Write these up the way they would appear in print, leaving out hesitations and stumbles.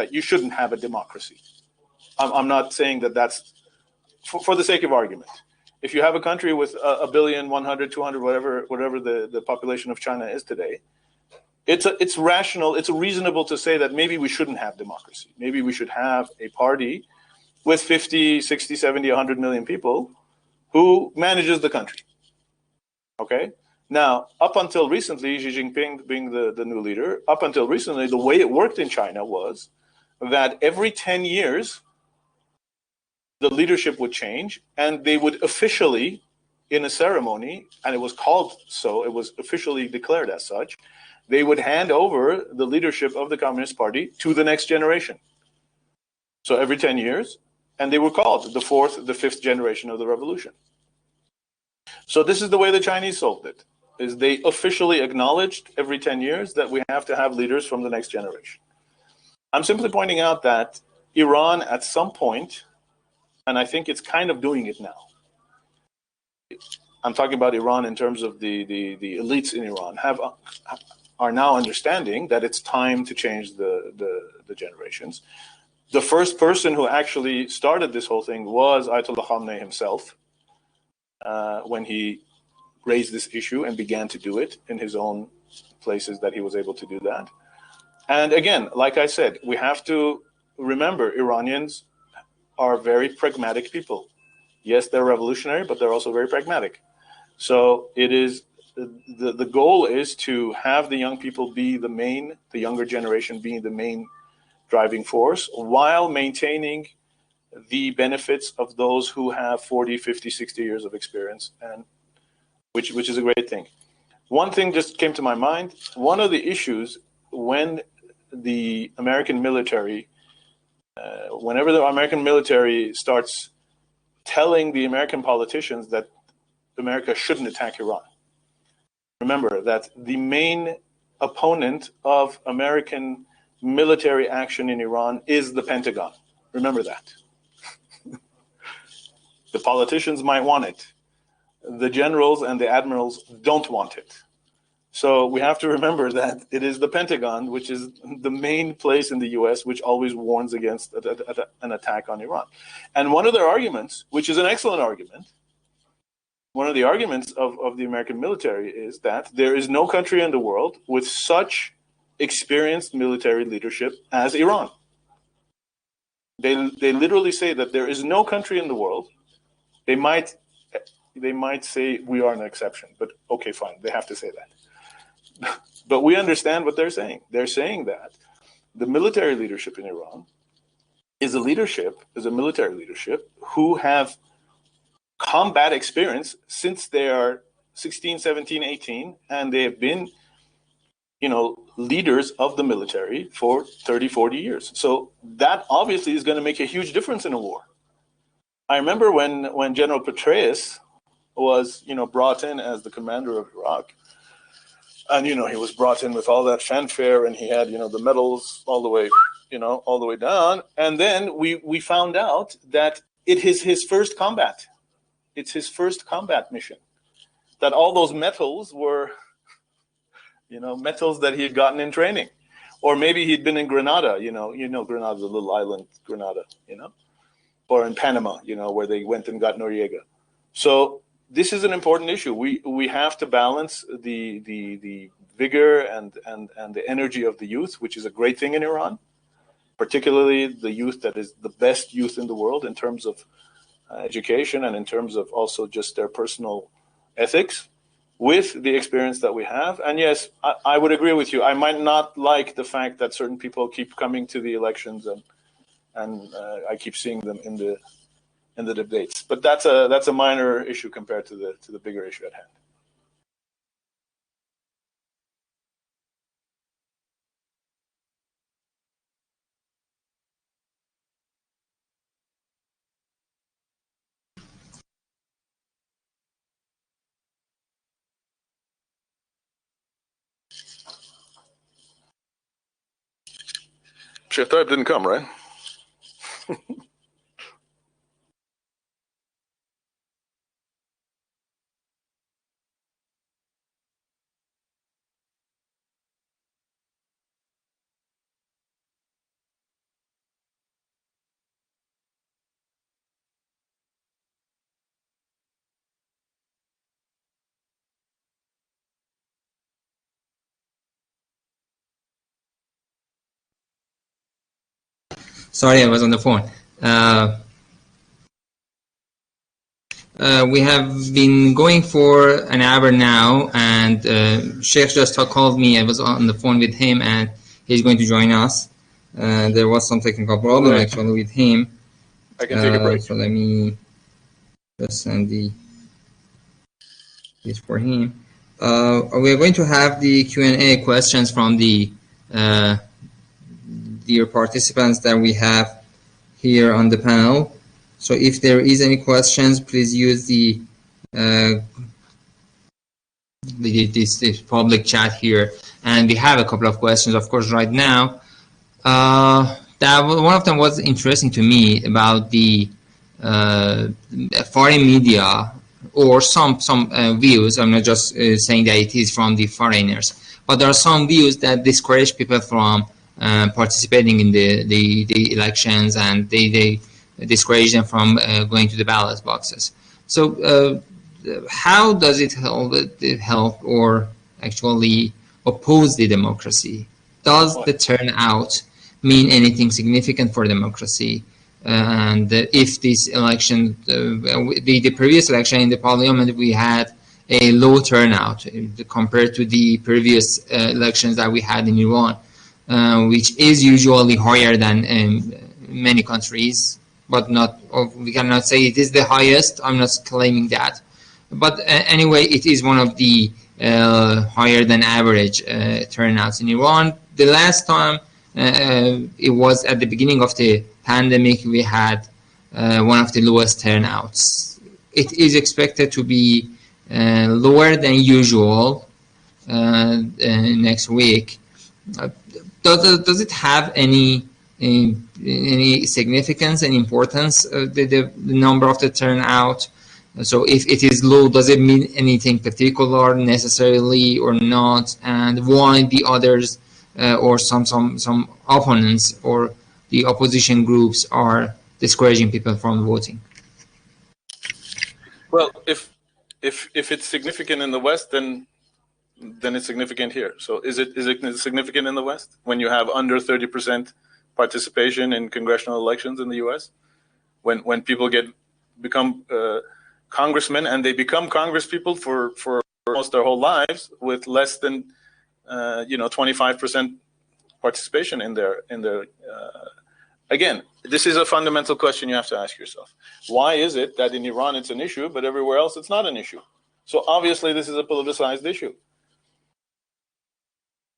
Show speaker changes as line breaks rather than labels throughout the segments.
that you shouldn't have a democracy. I'm not saying that that's for the sake of argument. If you have a country with a billion, 100, 200, whatever the population of China is today, it's rational, it's reasonable to say that maybe we shouldn't have democracy. Maybe we should have a party with 50, 60, 70, 100 million people who manages the country. Okay? Now, up until recently, Xi Jinping being the new leader, up until recently, the way it worked in China was that every 10 years, the leadership would change and they would officially, in a ceremony, and it was called so, it was officially declared as such, they would hand over the leadership of the Communist Party to the next generation. So every 10 years, and they were called the fourth, the fifth generation of the revolution. So this is the way the Chinese solved it, is they officially acknowledged every 10 years that we have to have leaders from the next generation. I'm simply pointing out that Iran at some point, and I think it's kind of doing it now. I'm talking about Iran in terms of the elites in Iran are now understanding that it's time to change the generations. The first person who actually started this whole thing was Ayatollah Khamenei himself, when he raised this issue and began to do it in his own places that he was able to do that. And again, like I said, we have to remember Iranians are very pragmatic people. Yes, they're revolutionary, but they're also very pragmatic. So it is the goal is to have the young people be the younger generation being the main driving force, while maintaining the benefits of those who have 40, 50, 60 years of experience, and which is a great thing. One thing just came to my mind. One of the issues when the American military, whenever the American military starts telling the American politicians that America shouldn't attack Iran, remember that the main opponent of American military action in Iran is the Pentagon. Remember that. The politicians might want it. The generals and the admirals don't want it. So we have to remember that it is the Pentagon, which is the main place in the US, which always warns against an attack on Iran. And one of their arguments, which is an excellent argument, one of the arguments of the American military is that there is no country in the world with such experienced military leadership as Iran. They literally say that there is no country in the world. They might say we are an exception, but okay, fine. They have to say that. But we understand what they're saying. They're saying that the military leadership in Iran is a military leadership who have combat experience since they are 16, 17, 18, and they have been, leaders of the military for 30, 40 years. So that obviously is going to make a huge difference in a war. I remember when General Petraeus was, brought in as the commander of Iraq, and, he was brought in with all that fanfare, and he had, the medals all the way down. And then we found out that it is his first combat. It's his first combat mission. That all those medals were, medals that he had gotten in training. Or maybe he'd been in Grenada, Grenada, the little island, Grenada, or in Panama, where they went and got Noriega. So this is an important issue. We have to balance the vigor and the energy of the youth, which is a great thing in Iran, particularly the youth that is the best youth in the world in terms of education and in terms of also just their personal ethics, with the experience that we have. And yes, I would agree with you. I might not like the fact that certain people keep coming to the elections and I keep seeing them in the debates. But that's a minor issue compared to the bigger issue at hand. Sheikh Taib didn't come, right?
Sorry, I was on the phone. We have been going for an hour now, and Sheikh just called me. I was on the phone with him, and he's going to join us. There was some technical problem actually with him.
I can take a break.
So let me just send this for him. We are going to have the Q&A questions from the dear participants that we have here on the panel. So if there is any questions, please use this public chat here. And we have a couple of questions, of course, right now. One of them was interesting to me about the foreign media or some views. I'm not just saying that it is from the foreigners, but there are some views that discourage people from participating in the elections, and they discourage them from going to the ballot boxes. So how does it help or actually oppose the democracy? Does the turnout mean anything significant for democracy? And if this election, the previous election in the parliament, we had a low turnout compared to the previous elections that we had in Iran, which is usually higher than in many countries, but not, we cannot say it is the highest. I'm not claiming that. But anyway, it is one of the higher than average turnouts in Iran. The last time it was at the beginning of the pandemic, we had one of the lowest turnouts. It is expected to be lower than usual next week. Does it have any significance and importance, the number of the turnout? So if it is low, does it mean anything particular necessarily or not? And why the others or some opponents or the opposition groups are discouraging people from voting?
Well, if it's significant in the West, then it's significant here. So is it significant in the West when you have under 30% participation in congressional elections in the U.S.? When people become congressmen, and they become congresspeople for almost their whole lives with less than 25% participation in their again, this is a fundamental question you have to ask yourself. Why is it that in Iran it's an issue, but everywhere else it's not an issue? So obviously this is a politicized issue.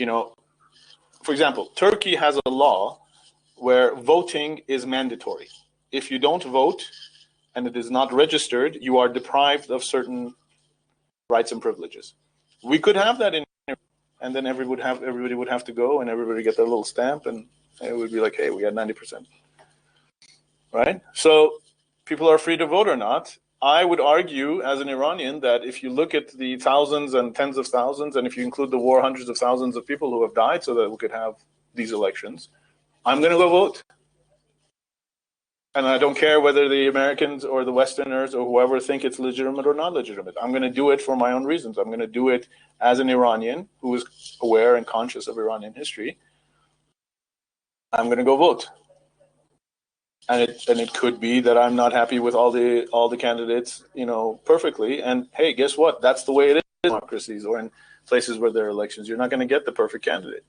For example, Turkey has a law where voting is mandatory. If you don't vote and it is not registered, you are deprived of certain rights and privileges. We could have that in, and then everybody would have to go, and everybody get their little stamp, and it would be like, hey, we got 90%. Right? So people are free to vote or not. I would argue as an Iranian that if you look at the thousands and tens of thousands, and if you include the war, hundreds of thousands of people who have died so that we could have these elections, I'm going to go vote. And I don't care whether the Americans or the Westerners or whoever think it's legitimate or not legitimate. I'm going to do it for my own reasons. I'm going to do it as an Iranian who is aware and conscious of Iranian history. I'm going to go vote. And it could be that I'm not happy with all the candidates, perfectly. And hey, guess what? That's the way it is in democracies or in places where there are elections. You're not going to get the perfect candidate.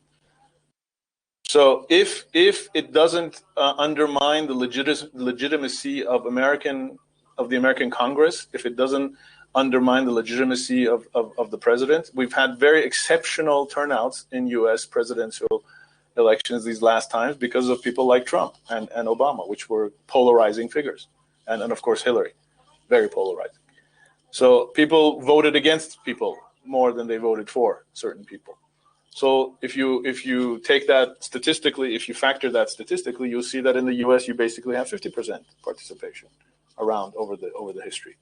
So if it doesn't undermine the legitimacy of the American Congress, if it doesn't undermine the legitimacy of the president, we've had very exceptional turnouts in U.S. presidential elections these last times because of people like Trump and Obama, which were polarizing figures, and of course Hillary, very polarizing. So people voted against people more than they voted for certain people. So if you take that statistically, if you factor that statistically, you'll see that in the U.S. you basically have 50% participation around over the history.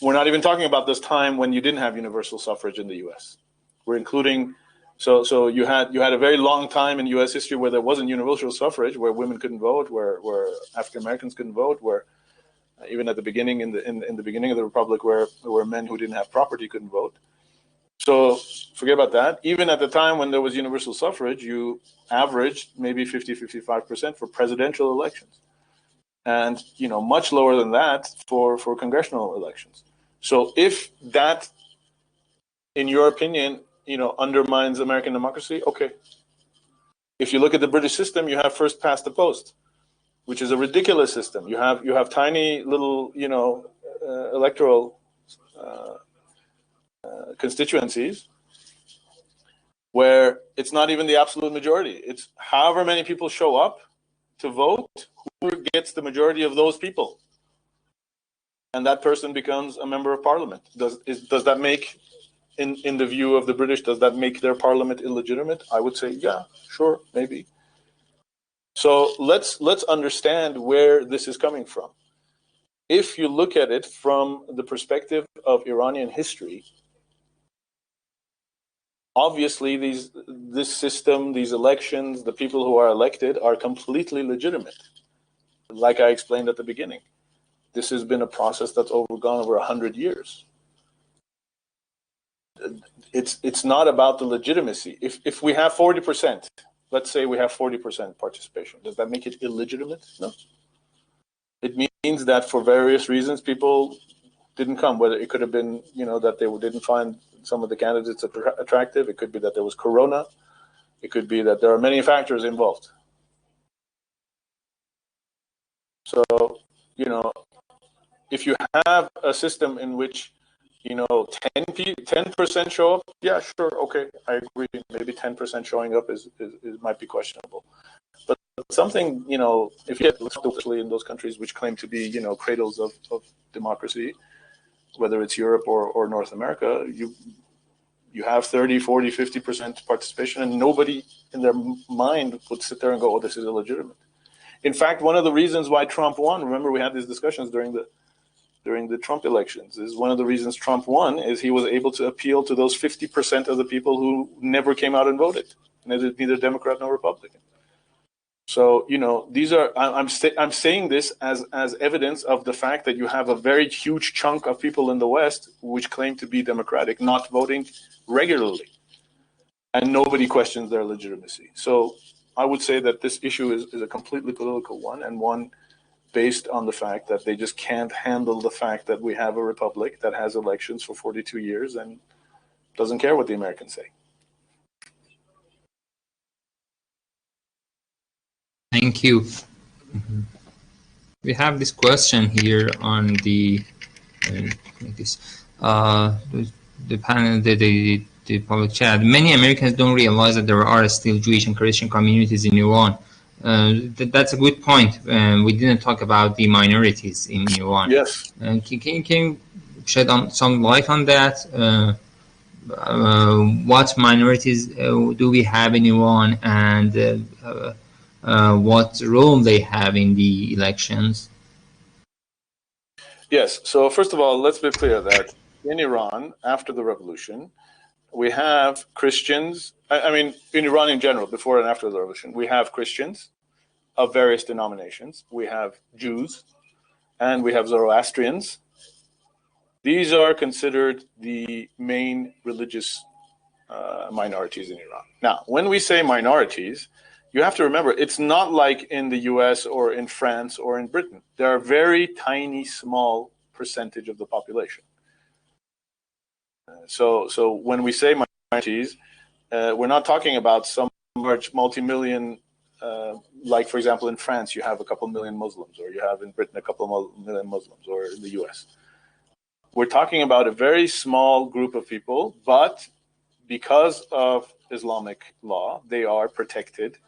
We're not even talking about this time when you didn't have universal suffrage in the U.S. We're including. So you had a very long time in U.S. history where there wasn't universal suffrage, where women couldn't vote, where African Americans couldn't vote, where even at the beginning in the beginning of the Republic, where men who didn't have property couldn't vote. So forget about that. Even at the time when there was universal suffrage, you averaged maybe 50, 55% for presidential elections. And, much lower than that for congressional elections. So if that, in your opinion, undermines American democracy, okay. If you look at the British system, you have first past the post, which is a ridiculous system. You have tiny little, electoral constituencies where it's not even the absolute majority. It's however many people show up to vote, who gets the majority of those people, and that person becomes a member of parliament. Does that make, in the view of the British, does that make their parliament illegitimate? I would say, yeah, sure, maybe. So let's understand where this is coming from. If you look at it from the perspective of Iranian history, obviously this system, these elections, the people who are elected are completely legitimate. Like I explained at the beginning, this has been a process that's gone over 100 years. It's not about the legitimacy. If we have 40%, let's say we have 40% participation, does that make it illegitimate? No. It means that for various reasons, people didn't come. Whether it could have been, that they didn't find some of the candidates attractive. It could be that there was corona. It could be that there are many factors involved. So, if you have a system in which, 10% show up, yeah, sure, okay, I agree. Maybe 10% showing up is might be questionable. But something, if you get, especially in those countries which claim to be, cradles of democracy, whether it's Europe or North America, you have 30, 40, 50% participation, and nobody in their mind would sit there and go, oh, this is illegitimate. In fact, one of the reasons why Trump won, remember we had these discussions during the Trump elections, is one of the reasons Trump won is he was able to appeal to those 50% of the people who never came out and voted, neither Democrat nor Republican. So, these are, I'm saying this as evidence of the fact that you have a very huge chunk of people in the West which claim to be democratic, not voting regularly, and nobody questions their legitimacy. So I would say that this issue is a completely political one, and one based on the fact that they just can't handle the fact that we have a republic that has elections for 42 years and doesn't care what the Americans say.
Thank you. Mm-hmm. We have this question here on the panel, the public chat. Many Americans don't realize that there are still Jewish and Christian communities in Iran. That's a good point. We didn't talk about the minorities in Iran.
Yes.
Can you shed some light on that? What minorities do we have in Iran, and what role they have in the elections?
Yes. So first of all, let's be clear that in Iran, after the revolution, we have Christians. I mean, in Iran in general, before and after the revolution, we have Christians of various denominations. We have Jews, and we have Zoroastrians. These are considered the main religious minorities in Iran. Now, when we say minorities, you have to remember, it's not like in the US or in France or in Britain. There are very tiny, small percentage of the population. So when we say minorities, we're not talking about some large multi-million, like, for example, in France, you have a couple million Muslims, or you have in Britain a couple million Muslims, or in the US. We're talking about a very small group of people, but because of Islamic law, they are protected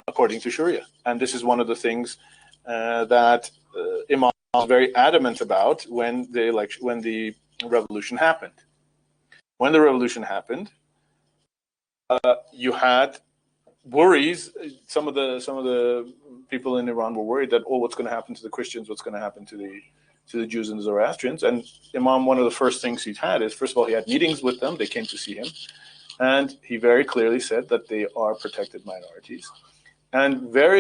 according to Sharia. And this is one of the things that Imam was very adamant about when the revolution happened. When the revolution happened, you had worries. Some of the people in Iran were worried that, oh, what's going to happen to the Christians? What's going to happen to the Jews and the Zoroastrians? And Imam, one of the first things he had is, first of all, he had meetings with them. They came to see him. And he very clearly said that they are protected minorities. And very